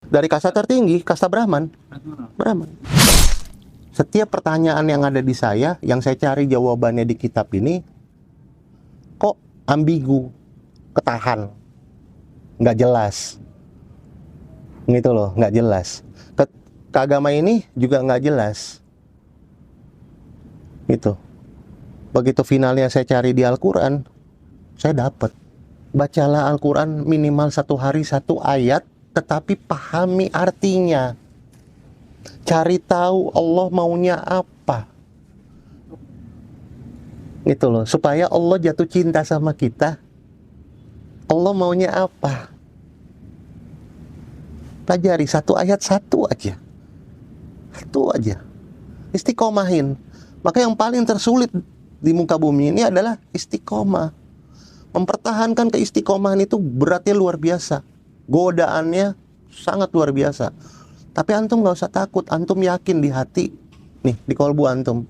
Dari kasta tertinggi, kasta Brahman. Brahman. Setiap pertanyaan yang ada di saya, yang saya cari jawabannya di kitab ini, kok ambigu, ketahan, nggak jelas, gitu loh, nggak jelas. Ke agama ini juga nggak jelas, gitu. Begitu finalnya saya cari di Al-Quran, saya dapat. Bacalah Al-Quran minimal 1 hari 1 ayat, tetapi pahami artinya. Cari tahu Allah maunya apa. Gitu loh, supaya Allah jatuh cinta sama kita. Allah maunya apa? Pelajari 1 ayat 1 aja. 1 aja. Istiqomahin. Maka yang paling tersulit di muka bumi ini adalah istiqomah. Mempertahankan keistiqomahan itu beratnya luar biasa. Godaannya sangat luar biasa. Tapi antum gak usah takut, antum yakin di hati, nih di kolbu antum.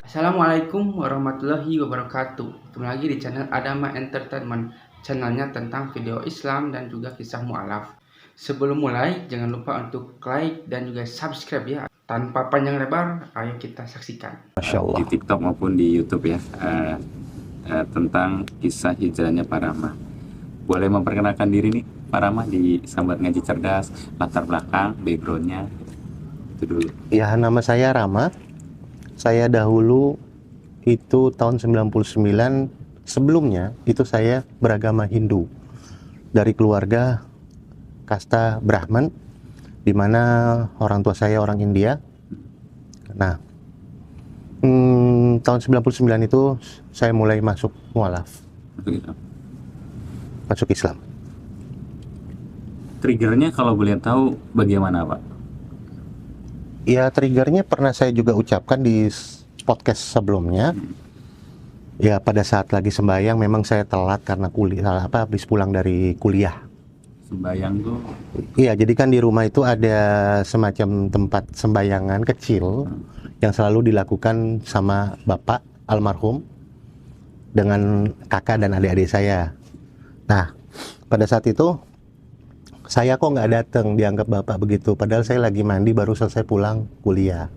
Assalamualaikum warahmatullahi wabarakatuh. Ketemu lagi di channel Adama Entertainment, channelnya tentang video Islam dan juga kisah mu'alaf. Sebelum mulai, jangan lupa untuk like dan juga subscribe ya. Tanpa panjang lebar, ayo kita saksikan. Masya Allah. Di TikTok maupun di YouTube ya, tentang kisah hijrahnya Pak Rama. Boleh memperkenalkan diri nih Pak Rama di Sambat Ngaji Cerdas, latar belakang, backgroundnya, itu dulu. Ya, nama saya Rama. Saya dahulu itu tahun 99, sebelumnya itu saya beragama Hindu. Dari keluarga kasta Brahman, di mana orang tua saya orang India. Nah, tahun 99 itu saya mulai masuk mualaf, masuk Islam. Triggernya kalau boleh tahu bagaimana Pak? Ya, triggernya pernah saya juga ucapkan di podcast sebelumnya. Ya, pada saat lagi sembahyang memang saya telat karena habis pulang dari kuliah. Sembayang tuh? Iya, jadi kan di rumah itu ada semacam tempat sembahyangan kecil yang selalu dilakukan sama bapak almarhum dengan kakak dan adik-adik saya. Nah, pada saat itu saya kok nggak datang, dianggap bapak begitu. Padahal saya lagi mandi baru selesai pulang kuliah.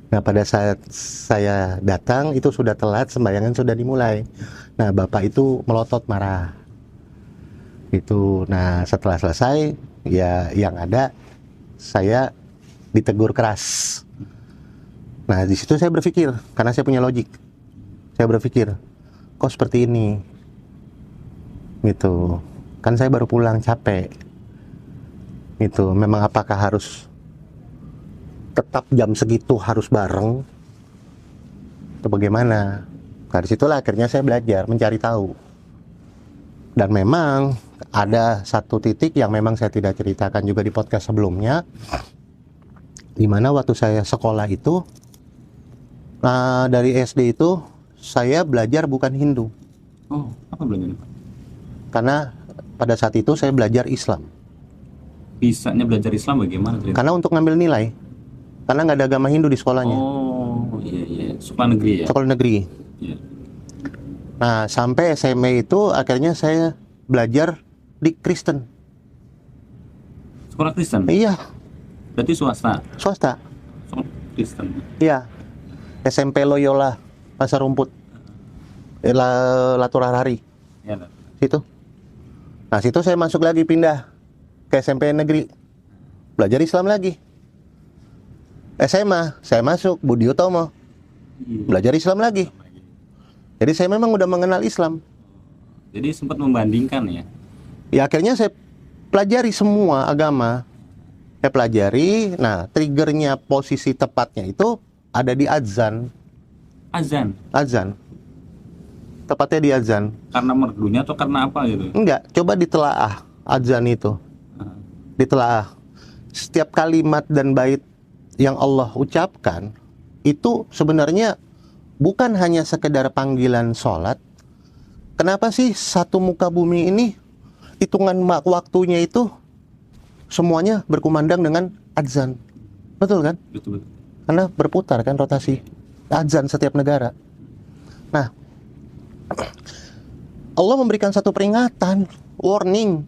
Nah, pada saat saya datang itu sudah telat, sembahyangan sudah dimulai. Nah, bapak itu melotot marah. Itu. Nah, setelah selesai, ya yang ada saya ditegur keras. Nah, di situ saya berpikir, karena saya punya logik. Saya berpikir, kok seperti ini? Gitu. Kan saya baru pulang capek. Itu memang apakah harus tetap jam segitu harus bareng atau bagaimana? Nah, disitulah akhirnya saya belajar mencari tahu. Dan memang ada satu titik yang memang saya tidak ceritakan juga di podcast sebelumnya, di mana waktu saya sekolah itu, dari SD itu saya belajar bukan Hindu. Oh, apa belajarnya Pak? Karena pada saat itu saya belajar Islam. Bisanya belajar Islam bagaimana? Karena untuk ngambil nilai. Karena nggak ada agama Hindu di sekolahnya. Oh, iya. Sekolah negeri ya? Sekolah negeri. Iya. Nah, sampai SMA itu akhirnya saya belajar di Kristen. Sekolah Kristen? Iya, Berarti swasta? swasta. Sekolah Kristen? Iya, SMP Loyola, Pasar Rumput, Laturahari, Iya. situ. Nah, situ saya masuk lagi, pindah ke SMP negeri, belajar Islam lagi. SMA, saya masuk Budi Utomo, belajar Islam lagi. Jadi saya memang udah mengenal Islam. Jadi sempat membandingkan ya? Ya, akhirnya saya pelajari semua agama. Saya pelajari. Nah, triggernya, posisi tepatnya itu ada di azan. Azan. Tepatnya di azan. Karena merdunya atau karena apa gitu? Enggak, coba ditelaah azan itu. Ditelaah. Setiap kalimat dan bait yang Allah ucapkan itu sebenarnya bukan hanya sekedar panggilan sholat. Kenapa sih satu muka bumi ini hitungan waktunya itu semuanya berkumandang dengan azan? Betul kan? Betul. Karena berputar kan rotasi azan setiap negara. Nah, Allah memberikan satu peringatan, warning.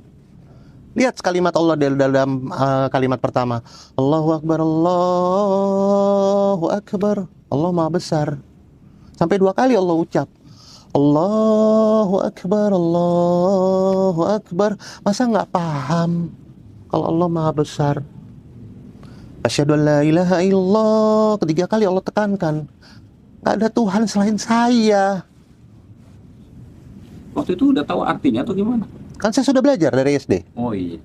Lihat kalimat Allah dalam kalimat pertama, Allahu Akbar, Allahu Akbar, Allah Maha Besar. Sampai 2 kali Allah ucap, Allahu Akbar, Allahu Akbar. Masa nggak paham kalau Allah Maha Besar? Asyhadu an la ilaha illallah. 3 kali Allah tekankan, nggak ada Tuhan selain saya. Waktu itu udah tahu artinya atau gimana? Kan saya sudah belajar dari SD. Oh iya.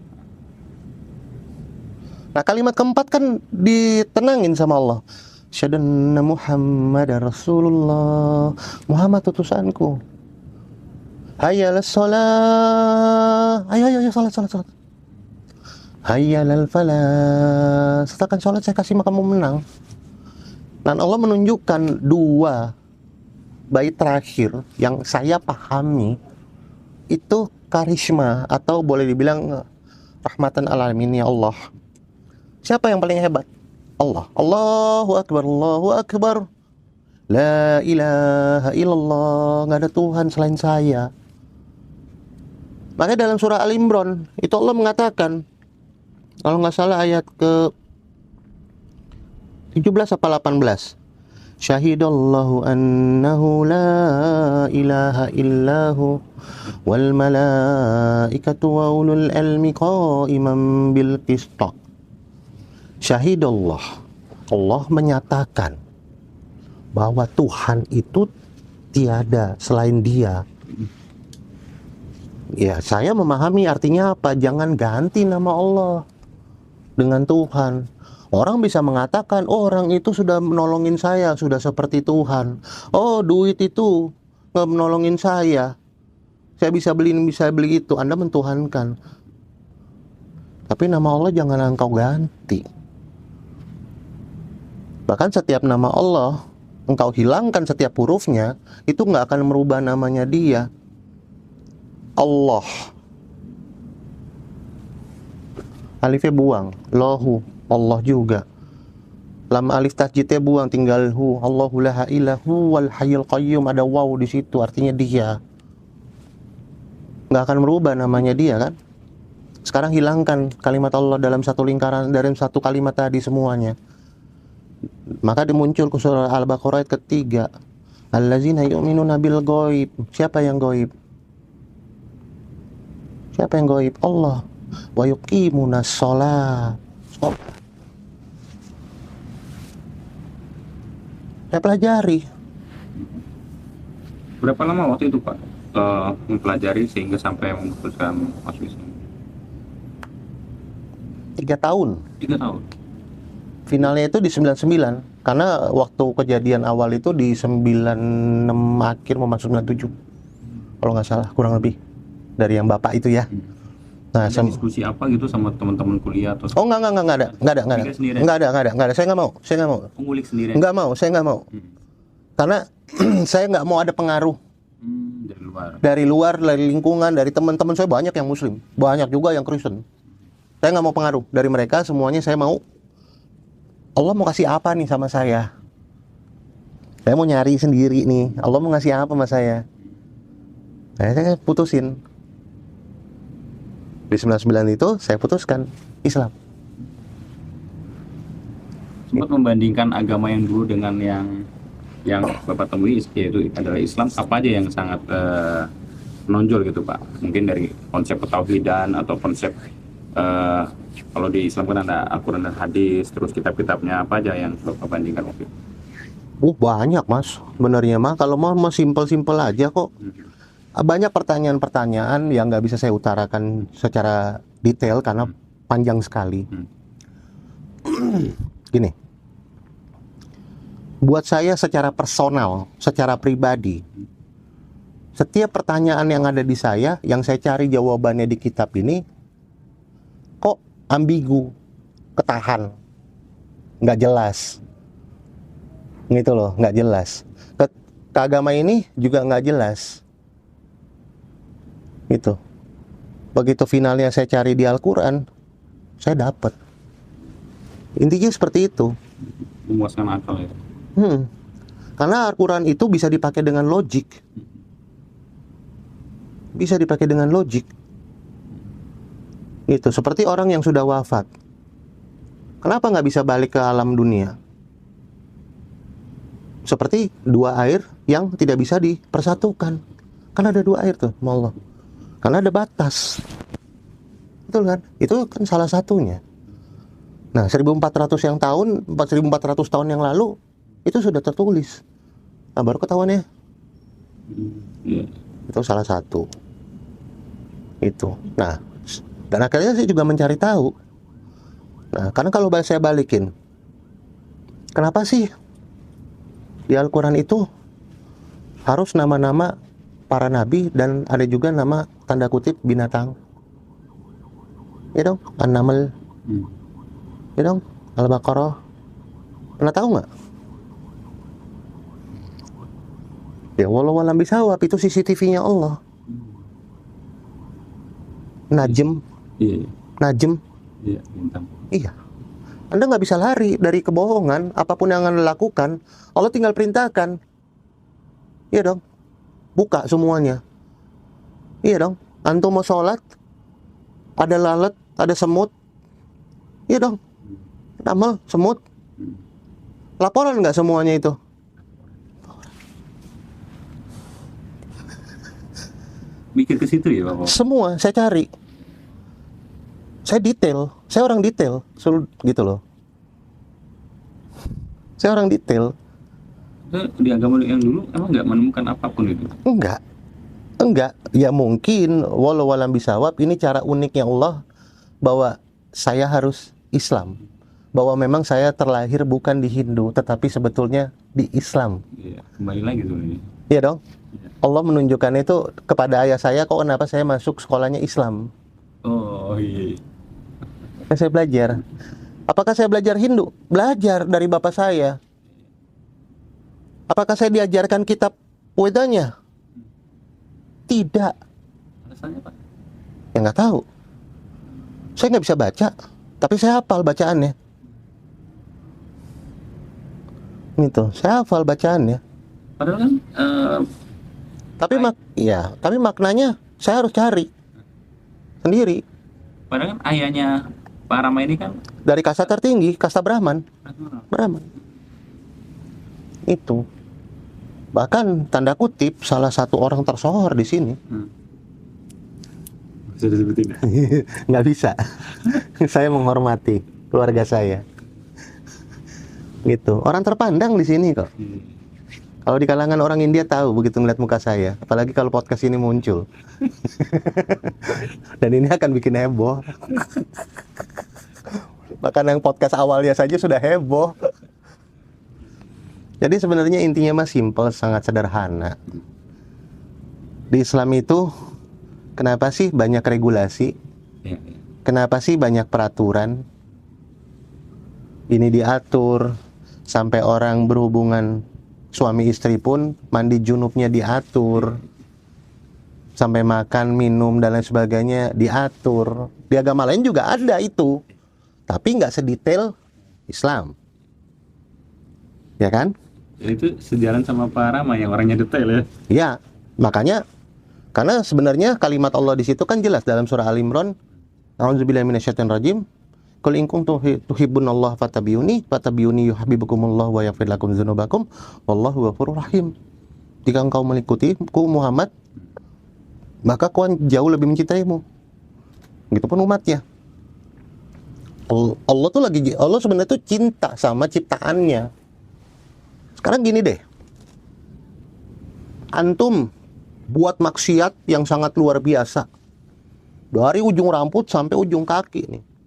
Nah, kalimat keempat kan ditenangin sama Allah. Asyhadu anna Muhammadar Rasulullah. Muhammad utusanku. Hayya 'alas shalah. Ayo salat. Hayya 'alal falah. Setelah salat saya kasih kamu menang. Dan Allah menunjukkan 2 bait terakhir yang saya pahami itu karisma atau boleh dibilang rahmatan alamin ya Allah. Siapa yang paling hebat? Allah. Allahu Akbar, Allahu Akbar. La ilaha illallah. Nggak ada Tuhan selain saya. Makanya dalam surah Al-Imran itu Allah mengatakan, kalau nggak salah ayat ke 17 apa 18, Syahidallahu annahu la ilaha illahu wal malaikatu wa ulul ilmi qa'iman bil qist. Syahidallah, Allah menyatakan bahwa Tuhan itu tiada selain Dia. Ya, saya memahami artinya apa? Jangan ganti nama Allah dengan Tuhan. Orang bisa mengatakan, oh orang itu sudah menolongin saya, sudah seperti Tuhan. Oh duit itu nggak menolongin saya bisa beli itu. Anda mentuhankan. Tapi nama Allah jangan engkau ganti. Bahkan setiap nama Allah engkau hilangkan setiap hurufnya, itu nggak akan merubah namanya Dia. Allah. Alifnya buang, Lahu, Allah juga. Lam alif tasjidnya buang, tinggal hu. Allahu la ilaha wal hayyul qayyum, ada waw di situ, artinya Dia. Nggak akan merubah namanya Dia kan? Sekarang hilangkan kalimat Allah dalam satu lingkaran, dalam satu kalimat tadi semuanya. Maka dimuncul ke surah Al-Baqarah ayat ketiga. Allazina yu'minuna bil ghaib. Siapa yang ghaib? Siapa yang ghaib? Allah. Wa yuqimunas shalah. Saya pelajari. Berapa lama waktu itu Pak mempelajari sehingga sampai memutuskan masuk Islam? 3 tahun. 3 tahun. Finalnya itu di 99. Karena waktu kejadian awal itu di 96 akhir mau masuk 97. Kalau nggak salah, kurang lebih. Dari yang Bapak itu ya. Nah, diskusi apa gitu sama teman-teman kuliah atau? Oh enggak ada. Enggak ada. Saya nggak mau. Mengulik sendiri. Enggak mau, saya nggak mau. Karena saya nggak mau ada pengaruh dari luar, dari lingkungan, dari teman-teman saya banyak yang Muslim, banyak juga yang Kristen. Saya nggak mau pengaruh dari mereka, semuanya saya mau. Allah mau kasih apa nih sama saya? Saya mau nyari sendiri nih. Allah mau ngasih apa sama saya? Nah, saya putusin. Di 99 itu saya putuskan Islam. Sempat membandingkan agama yang dulu dengan yang Bapak temui, yaitu adalah Islam, apa aja yang sangat menonjol gitu Pak? Mungkin dari konsep ketauhidan atau konsep kalau di Islam kan ada Al-Quran dan hadis, terus kitab-kitabnya apa aja yang Bapak bandingkan waktu itu? Banyak Mas, sebenarnya mah kalau mau simpel-simpel aja kok. Banyak pertanyaan-pertanyaan yang nggak bisa saya utarakan secara detail karena panjang sekali. Gini, buat saya secara personal, secara pribadi, setiap pertanyaan yang ada di saya, yang saya cari jawabannya di kitab ini, kok ambigu, ketahan, nggak jelas, gitu loh, nggak jelas. Ke agama ini juga nggak jelas. Gitu. Begitu finalnya saya cari di Al-Quran, saya dapat. Intinya seperti itu. Memuaskan akal ya. Karena Al-Quran itu bisa dipakai dengan logik. bisa dipakai dengan logik. Itu seperti orang yang sudah wafat. Kenapa nggak bisa balik ke alam dunia? Seperti dua air yang tidak bisa dipersatukan. Kan ada dua air tuh, Allah. Karena ada batas. Betul kan? Itu kan salah satunya. Nah, 1400 tahun yang lalu itu sudah tertulis. Nah, baru ketahuan ya. Itu salah satu. Itu. Nah, dan akhirnya saya juga mencari tahu. Nah, karena kalau saya balikin, kenapa sih di Al-Quran itu harus nama-nama para nabi dan ada juga nama tanda kutip binatang? Ya dong, An-Naml. Ya dong, Al-Baqarah. Pernah tahu nggak? Ya walau alam bisawab, itu CCTV-nya Allah. Najm. Iya. Najm. Iya, bintang. Iya. Anda nggak bisa lari dari kebohongan. Apapun yang Anda lakukan, Allah tinggal perintahkan. Iya dong. Buka semuanya. Iya dong. Antum mau sholat, ada lalat, ada semut. Iya dong. Amal, semut. Laporan nggak semuanya itu? Mikir ke situ ya, Bapak? Semua saya cari. Saya detail. Saya orang detail. Gitu loh. Saya orang detail. Di agama yang dulu emang nggak menemukan apapun itu? Enggak. Ya mungkin walau alam bisawab, ini cara uniknya Allah bahwa saya harus Islam. Bahwa memang saya terlahir bukan di Hindu, tetapi sebetulnya di Islam. Iya, kembali lagi tuh ini. Iya dong. Allah menunjukkan itu kepada ayah saya, kok kenapa saya masuk sekolahnya Islam. Oh iya. Kan saya belajar. Apakah saya belajar Hindu? Belajar dari bapak saya. Apakah saya diajarkan kitab Wedanya? Tidak. Alasannya, Pak? Ya nggak tahu. Saya nggak bisa baca, tapi saya hafal bacaannya. Gitu, saya hafal bacaannya. Padahal kan Tapi maknanya saya harus cari sendiri. padahal kan ayahnya Pak Rama ini kan Dari kasta tertinggi, kasta Brahman. Itu. Bahkan tanda kutip salah satu orang tersohor di sini. Bisa disebutin? Nggak bisa. Saya menghormati keluarga saya. Gitu. Orang terpandang di sini kok. Kalau di kalangan orang India tahu begitu ngeliat muka saya. Apalagi kalau podcast ini muncul. Dan ini akan bikin heboh. Bahkan yang podcast awalnya saja sudah heboh. Jadi sebenarnya intinya mah simple, sangat sederhana. Di Islam itu kenapa sih banyak regulasi? Kenapa sih banyak peraturan? Ini diatur sampai orang berhubungan suami istri pun mandi junubnya diatur, sampai makan, minum dan lain sebagainya diatur. Di agama lain juga ada itu, tapi nggak sedetail Islam, ya kan? Ya, itu sejalan sama Pak Rama yang orangnya detail ya. Ya, makanya karena sebenarnya kalimat Allah di situ kan jelas dalam surah Al Imran, A'udzubillahi minasyaitonirrajim. Qul in kuntum tuhibbunallaha fattabi'uni yuhibbukumullah wa yaghfir lakum dzunubakum wallahu ghafurur rahim. Jika engkau mengikutiku Muhammad, maka kau jauh lebih mencintaimu. Begitupun umatnya. Allah sebenarnya tuh cinta sama ciptaannya. Sekarang gini deh. Antum buat maksiat yang sangat luar biasa. Dari ujung rambut sampai ujung kaki nih.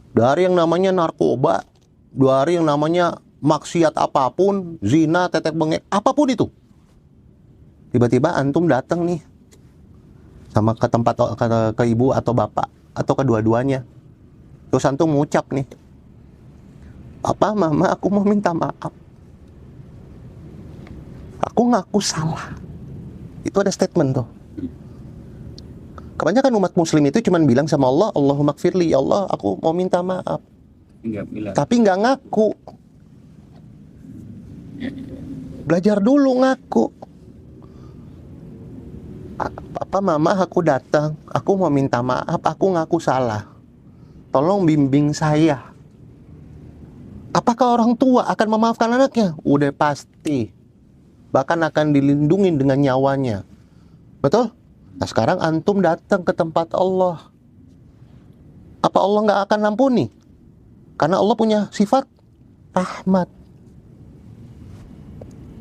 Dari yang namanya narkoba, dari yang namanya maksiat apapun, zina, tetek bengek, apapun itu. Tiba-tiba antum datang nih sama ke tempat ke ibu atau bapak atau kedua-duanya. Terus antum mengucap nih, "Papa, Mama, aku mau minta maaf. Aku ngaku salah." Itu ada statement tuh. Kebanyakan umat muslim itu cuma bilang sama Allah, Allahumma gfirli, ya Allah, aku mau minta maaf. Tapi nggak ngaku. Belajar dulu ngaku. Apa mama, aku datang, aku mau minta maaf, aku ngaku salah. Tolong bimbing saya. Apakah orang tua akan memaafkan anaknya? Udah pasti. Bahkan akan dilindungi dengan nyawanya. Betul? Nah sekarang antum datang ke tempat Allah. Apa Allah nggak akan ampuni? Karena Allah punya sifat rahmat.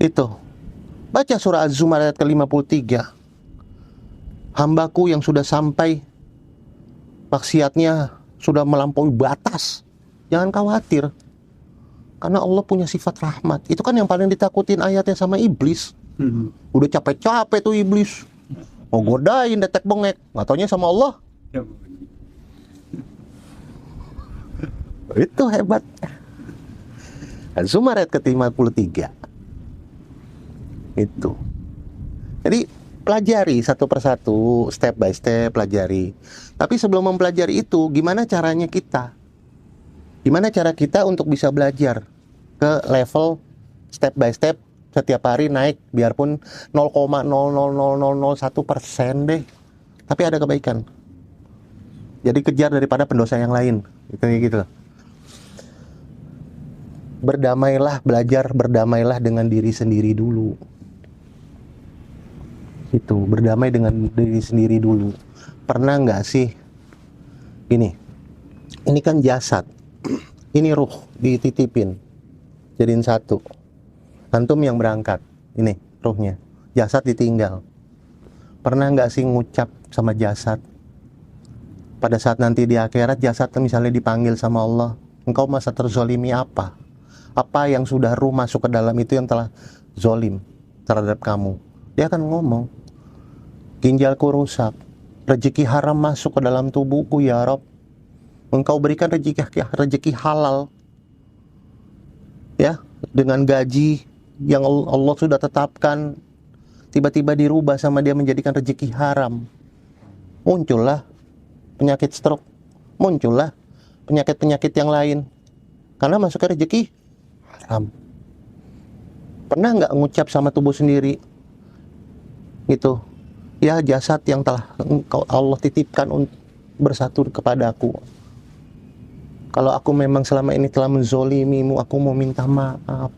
Itu. Baca surah Az-Zumar ayat ke-53. Hambaku yang sudah sampai maksiatnya sudah melampaui batas. Jangan khawatir. Karena Allah punya sifat rahmat. Itu kan yang paling ditakutin ayatnya sama iblis. Udah capek-capek tuh iblis. Mau godain detek bengek. Nggak taunya sama Allah. Itu hebat. Az-Zumar ayat ke-53. Itu. Jadi pelajari satu persatu, step by step pelajari. Tapi sebelum mempelajari itu, gimana caranya kita? Gimana cara kita untuk bisa belajar ke level step by step, setiap hari naik, biarpun 0,00001% deh, tapi ada kebaikan. Jadi kejar daripada pendosa yang lain, gitu. Berdamailah, belajar berdamailah dengan diri sendiri dulu. Itu, berdamai dengan diri sendiri dulu. Pernah nggak sih, ini kan jasad, ini ruh dititipin, jadiin satu. Antum yang berangkat, ini ruhnya, jasad ditinggal. Pernah nggak sih ngucap sama jasad? Pada saat nanti di akhirat jasad misalnya dipanggil sama Allah, engkau masa terzolimi apa? Apa yang sudah ruh masuk ke dalam itu yang telah zolim terhadap kamu? Dia akan ngomong, ginjalku rusak, rezeki haram masuk ke dalam tubuhku ya Rob. Engkau berikan rezeki halal, ya, dengan gaji yang Allah sudah tetapkan, tiba-tiba dirubah sama dia menjadikan rezeki haram. Muncullah penyakit stroke, muncullah penyakit-penyakit yang lain, karena masuknya rezeki haram. Pernah nggak ngucap sama tubuh sendiri, gitu, ya jasad yang telah Allah titipkan bersatu kepadaku, kalau aku memang selama ini telah menzolimimu, aku mau minta maaf.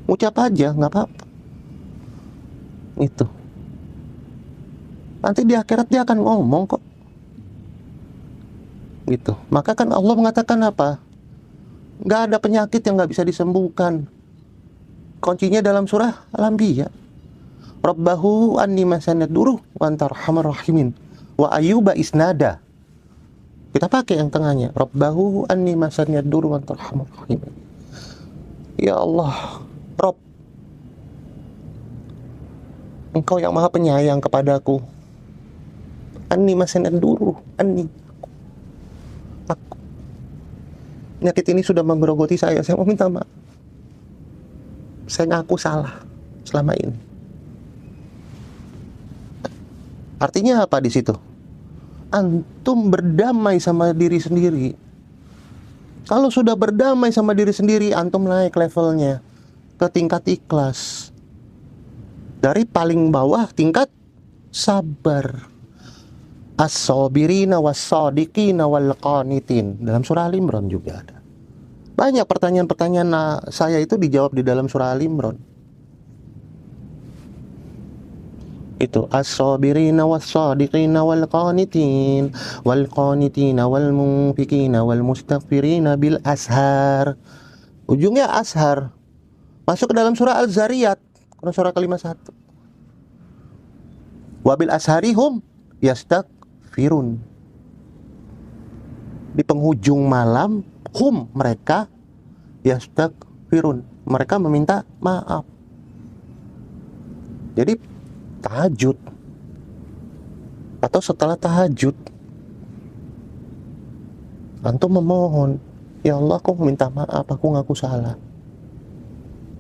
Ucap aja, nggak apa-apa. Itu. Nanti di akhirat dia akan ngomong kok. Gitu. Maka kan Allah mengatakan apa? Nggak ada penyakit yang nggak bisa disembuhkan. Kuncinya dalam surah Al-Anbiya. Rabbahu anni masanad duruh wa anta arhamar rahimin. Wa ayyuba isnada. Kita pakai yang tengahnya. Rabbahu anni masanad duruh wa anta arhamar rahimin. Ya Allah, Rob, Engkau yang maha penyayang kepadaku. Anni masanad duruh, anni, aku. Penyakit ini sudah menggerogoti saya mau minta maaf. Saya ngaku salah selama ini. Artinya apa di situ? Antum berdamai sama diri sendiri. Kalau sudah berdamai sama diri sendiri, antum naik levelnya ke tingkat ikhlas. Dari paling bawah tingkat sabar. As-sabirina was-sadiqina wal-qanitin. Dalam surah Al-Imran juga ada. Banyak pertanyaan-pertanyaan saya itu dijawab di dalam surah Al-Imran. Itu as-sabirina was-sadiqina wal-qanitin wal-qanitina wal-munfikina wal-mustaghfirina bil ashar. Ujungnya ashar. Masuk ke dalam surah Al-Zariyat, surah ke-51. Wabil asharihum yastaghfirun. Di penghujung malam, hum, mereka, yastaghfirun, mereka meminta maaf. Jadi tahajud atau setelah tahajud, antum memohon, ya Allah, aku minta maaf, aku ngaku salah.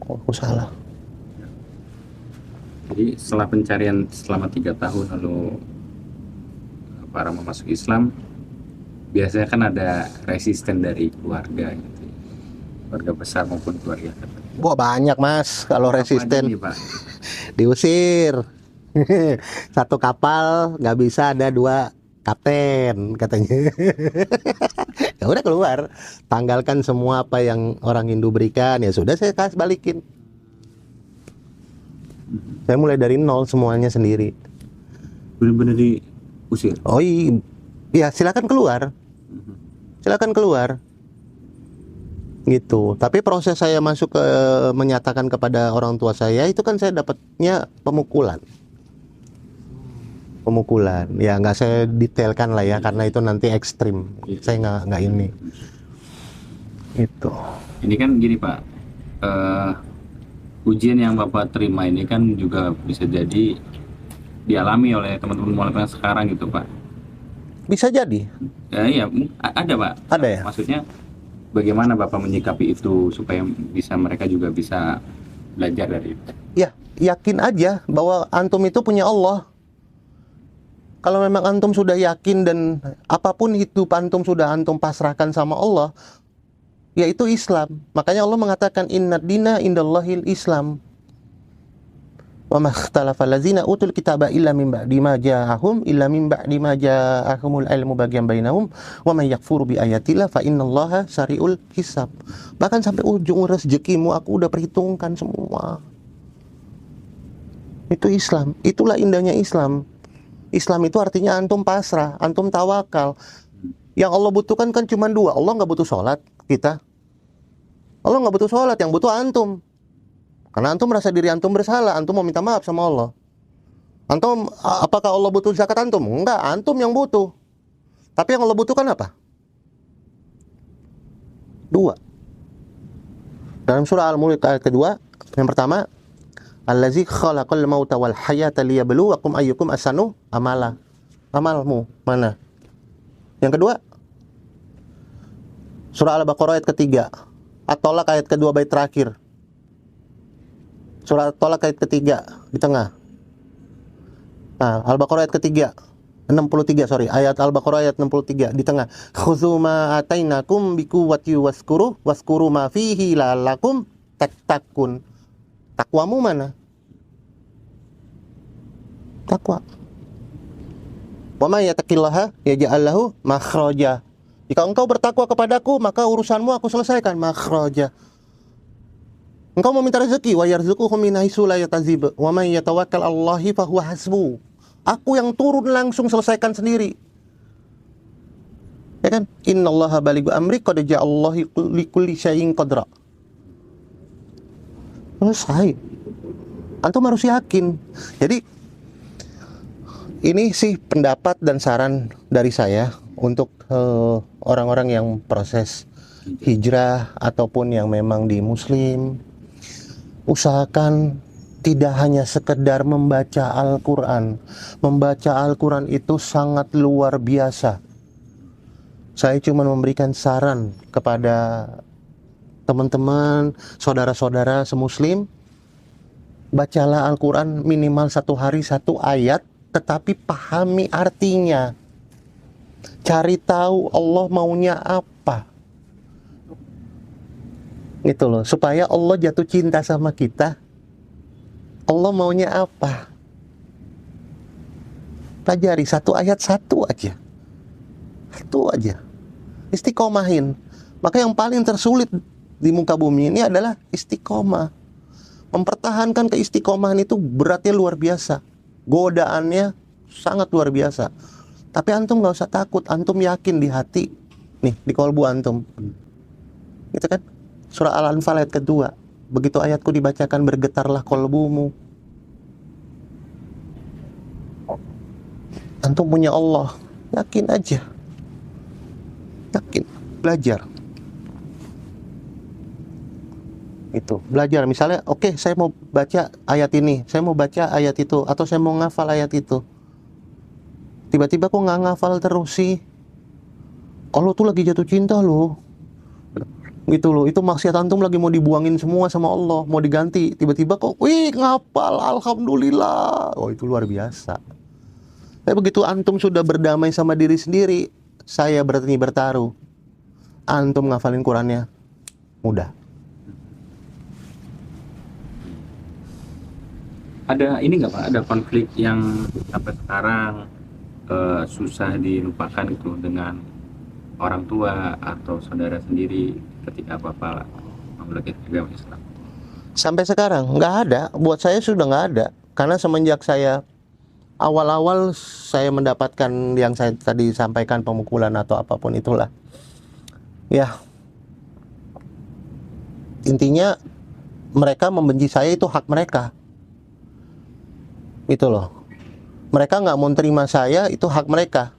Aku salah. Jadi setelah pencarian selama 3 tahun lalu para masuk Islam, biasanya kan ada resisten dari keluarga gitu, keluarga besar maupun keluarga kecil. Wah, banyak mas kalau Apa resisten. aja nih, Pak? Diusir. Satu kapal nggak bisa ada 2 kapten katanya. Ya udah keluar, tanggalkan semua apa yang orang Hindu berikan, ya sudah saya kasih balikin. Saya mulai dari nol semuanya sendiri. Benar-benar diusir. Oh iya, silakan keluar. Silakan keluar. Gitu. Tapi proses saya masuk ke menyatakan kepada orang tua saya itu kan saya dapatnya pemukulan. Ya nggak saya detailkan lah ya, karena itu nanti ekstrim. Saya nggak ini. Itu. Ini kan gini Pak, ujian yang Bapak terima ini kan juga bisa jadi dialami oleh teman-teman mualaf yang sekarang gitu Pak. Bisa jadi. Iya, ada Pak. Ada ya. Maksudnya bagaimana Bapak menyikapi itu supaya bisa mereka juga bisa belajar dari itu? Ya, yakin aja bahwa antum itu punya Allah. Kalau memang antum sudah yakin dan apapun hidup antum sudah antum pasrahkan sama Allah, yaitu Islam. Makanya Allah mengatakan innad dina indallahil Islam. Wa makhtalafa allazina utul kitaba illa min ba'di ma ja'ahum ilmu bagian bainahum wa may yakfuru bi ayatillah fa innallaha sari'ul hisab. Bahkan sampai ujung rezekimu aku udah perhitungkan semua. Itu Islam. Itulah indahnya Islam. Islam itu artinya antum pasrah, antum tawakal. Yang Allah butuhkan kan cuma 2. Allah nggak butuh sholat kita. Allah nggak butuh sholat, yang butuh antum. Karena antum merasa diri antum bersalah, antum mau minta maaf sama Allah. Antum, apakah Allah butuh zakat antum? Enggak, antum yang butuh. Tapi yang Allah butuhkan apa? 2. Dalam surah Al-Mulk ayat kedua, yang pertama, Allazi khalaqal mauta wal hayata liyabluwakum ayyukum ahsanu amala. Amalmu mana? Yang kedua, surah Al-Baqarah ayat ketiga, At-Tolak ayat kedua bait terakhir. Surah At-Tolak ayat ketiga di tengah. Nah, Al-Baqarah ayat ketiga 63, ayat Al-Baqarah ayat 63 di tengah. Khudzu ma atainakum biquwwati waskuru ma fihi la'allakum tattaqun. Takwamu mana? Takwa. Wa may yattaqillaha yaj'al lahu makhraja. Jika engkau bertakwa kepadaku, maka urusanmu aku selesaikan. Makhraja. Engkau mau minta rezeki, wa yarzuquhu min haitsu la yahtasib. Wa may yatawakkal 'alallahi fa huwa hasbuh. Aku yang turun langsung selesaikan sendiri. Ya kan? Innallaha balighu amri qad ja'allahu likulli syai'in qadra. Selesai. Antum harus yakin. Jadi ini sih pendapat dan saran dari saya untuk orang-orang yang proses hijrah ataupun yang memang di Muslim. Usahakan tidak hanya sekedar membaca Al-Quran. Membaca Al-Quran itu sangat luar biasa. Saya cuma memberikan saran kepada teman-teman, saudara-saudara semuslim, bacalah Al-Quran minimal 1 hari 1 ayat, tetapi pahami artinya. Cari tahu Allah maunya apa. Gitu loh, supaya Allah jatuh cinta sama kita. Allah maunya apa? Pelajari 1 ayat 1 aja. 1 aja. Istiqomahin. Maka yang paling tersulit di muka bumi ini adalah istiqomah. Mempertahankan keistiqomahan itu beratnya luar biasa. Godaannya sangat luar biasa. Tapi antum gak usah takut. Antum yakin di hati. Nih, di kolbu antum. Gitu kan? Surah Al-Anfal ayat kedua. Begitu ayatku dibacakan, bergetarlah kolbumu. Antum punya Allah. Yakin aja. Yakin. Belajar. Itu belajar, misalnya oke, saya mau baca ayat ini, saya mau baca ayat itu, atau saya mau ngafal ayat itu. Tiba-tiba kok nggak ngafal terus sih? Allah tuh lagi jatuh cinta loh, gitu loh. Itu maksiat antum lagi mau dibuangin semua sama Allah, mau diganti. Tiba-tiba kok, wih ngapal, alhamdulillah. Oh, itu luar biasa. Tapi begitu antum sudah berdamai sama diri sendiri, saya berani bertaruh, antum ngafalin Qurannya mudah. Ada ini nggak Pak? Ada konflik yang sampai sekarang susah dilupakan itu dengan orang tua atau saudara sendiri ketika Bapak memeluk agama Islam? Sampai sekarang nggak ada, buat saya sudah nggak ada. Karena semenjak saya awal-awal saya mendapatkan yang saya tadi sampaikan, pemukulan atau apapun itulah, ya intinya mereka membenci saya itu hak mereka, itu loh. Mereka nggak mau terima saya, itu hak mereka.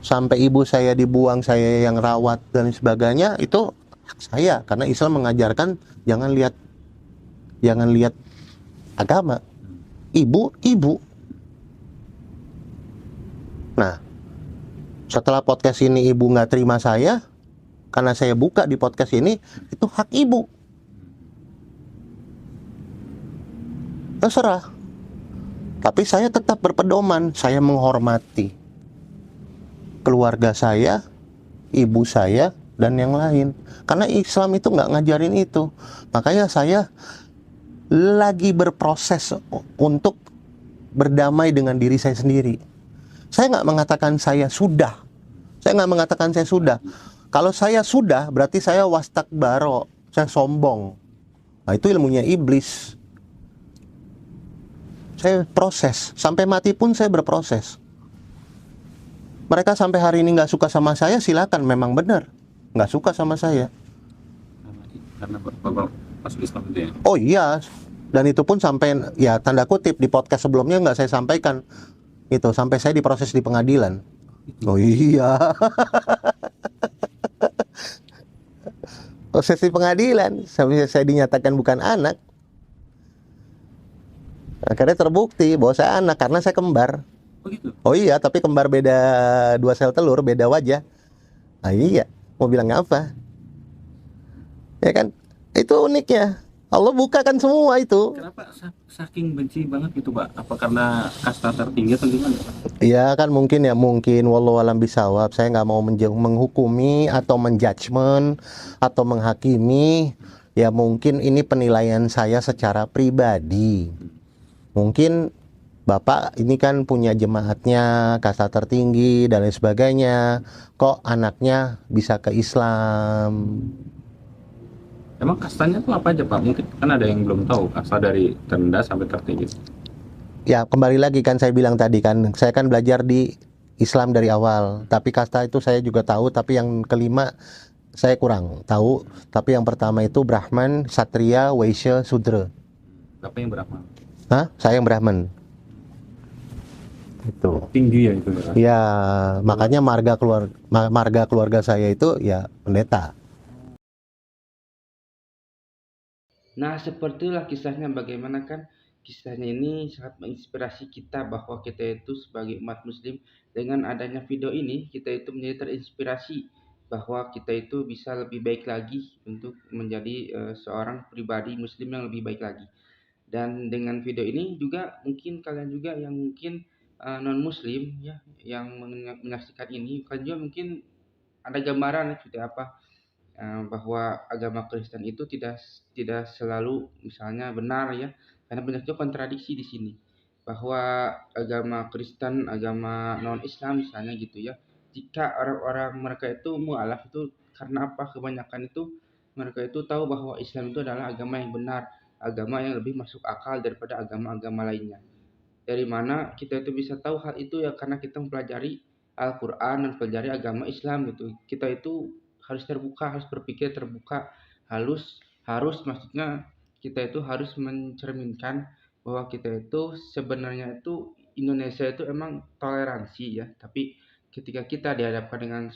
Sampai ibu saya dibuang, saya yang rawat dan sebagainya, itu hak saya. Karena Islam mengajarkan jangan lihat agama. Ibu. Nah, setelah podcast ini ibu nggak terima saya, karena saya buka di podcast ini, itu hak ibu. Terserah. Tapi saya tetap berpedoman, saya menghormati keluarga saya, ibu saya, dan yang lain. Karena Islam itu nggak ngajarin itu. Makanya saya lagi berproses untuk berdamai dengan diri saya sendiri. Saya nggak mengatakan saya sudah. Kalau saya sudah, berarti saya wastakbaro, saya sombong. Nah, itu ilmunya iblis. Saya proses, sampai mati pun saya berproses. Mereka sampai hari ini nggak suka sama saya, silakan, memang benar nggak suka sama saya. Karena Bapak masuk Islam itu ya? Oh iya, dan itu pun sampai, ya tanda kutip, di podcast sebelumnya nggak saya sampaikan itu, sampai saya diproses di pengadilan. Oh iya. Proses di pengadilan sampai saya dinyatakan bukan anak. Akhirnya terbukti bahwa saya anak karena saya kembar. Begitu. Oh iya, tapi kembar beda 2 sel telur, beda wajah. Ah iya, mau bilang apa? Ya kan? Itu uniknya. Allah bukakan semua itu. Kenapa saking benci banget gitu Pak? Apa karena kasta tertinggi atau gimana? Iya kan, mungkin wallahu alam bisawab. Saya nggak mau menghukumi atau menjudgment atau menghakimi. Ya mungkin ini penilaian saya secara pribadi. Mungkin Bapak ini kan punya jemaatnya, kasta tertinggi dan lain sebagainya. Kok anaknya bisa ke Islam? Emang kastanya tuh apa aja Pak? Mungkin kan ada yang belum tahu kasta dari terendah sampai tertinggi. Ya kembali lagi kan saya bilang tadi kan, saya kan belajar di Islam dari awal. Tapi kasta itu saya juga tahu, tapi yang kelima saya kurang tahu. Tapi yang pertama itu Brahman, Satria, Waisya, Sudra. Bapak yang berapa? Hah? Saya yang Brahman. Itu. Tinggi ya itu. Ya, makanya marga keluarga saya itu ya pendeta. Nah, sepertilah kisahnya, bagaimana kan kisahnya ini sangat menginspirasi kita bahwa kita itu sebagai umat muslim, dengan adanya video ini kita itu menjadi terinspirasi bahwa kita itu bisa lebih baik lagi untuk menjadi seorang pribadi muslim yang lebih baik lagi. Dan dengan video ini juga mungkin kalian juga yang mungkin non muslim ya, yang menyaksikan ini, kalian juga mungkin ada gambaran seperti apa bahwa agama Kristen itu tidak selalu misalnya benar ya, karena banyak juga kontradiksi di sini bahwa agama Kristen, agama non Islam misalnya gitu ya, jika orang-orang mereka itu mualaf itu karena apa, kebanyakan itu mereka itu tahu bahwa Islam itu adalah agama yang benar, agama yang lebih masuk akal daripada agama-agama lainnya. Dari mana kita itu bisa tahu hal itu ya, karena kita mempelajari Al-Quran dan mempelajari agama Islam gitu. Kita itu harus terbuka, harus berpikir terbuka, harus maksudnya kita itu harus mencerminkan bahwa kita itu sebenarnya itu Indonesia itu emang toleransi ya, tapi ketika kita dihadapkan dengan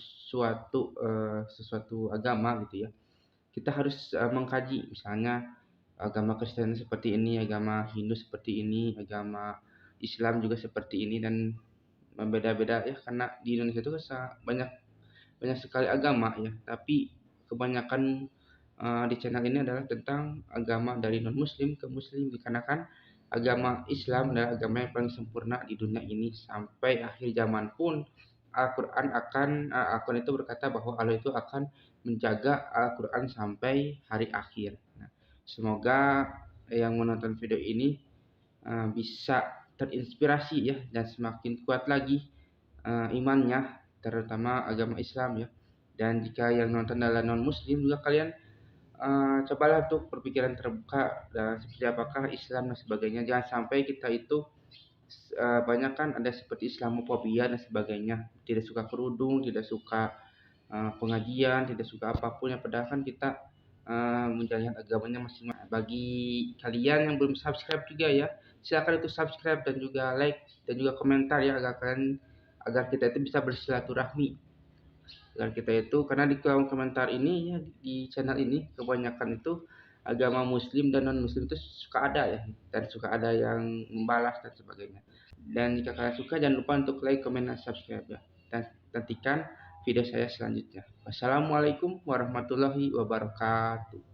sesuatu agama gitu ya, kita harus mengkaji, misalnya agama Kristen seperti ini, agama Hindu seperti ini, agama Islam juga seperti ini, dan berbeda-beda ya, karena di Indonesia itu banyak banyak sekali agama ya, tapi kebanyakan di channel ini adalah tentang agama dari non muslim ke muslim, dikarenakan agama Islam adalah agama yang paling sempurna di dunia ini. Sampai akhir zaman pun Al-Quran itu berkata bahwa Allah itu akan menjaga Al-Quran sampai hari akhir. Nah, semoga yang menonton video ini bisa terinspirasi ya dan semakin kuat lagi imannya, terutama agama Islam ya. Dan jika yang nonton adalah non muslim juga, kalian cobalah untuk berpikiran terbuka dan seperti apakah Islam dan sebagainya. Jangan sampai kita itu banyak kan ada seperti Islamofobia dan sebagainya, tidak suka kerudung, tidak suka pengajian, tidak suka apapun yang padahal kan kita menjalankan agamanya masing-masing. Bagi kalian yang belum subscribe juga ya, silakan itu subscribe dan juga like dan juga komentar ya, agar kita itu bisa bersilaturahmi. Agar kita itu, karena di kolom komentar ini ya, di channel ini kebanyakan itu agama muslim dan non muslim itu suka ada ya, dan suka ada yang membalas dan sebagainya. Dan jika kalian suka, jangan lupa untuk like, comment, dan subscribe ya. Dan nantikan video saya selanjutnya. Wassalamualaikum warahmatullahi wabarakatuh.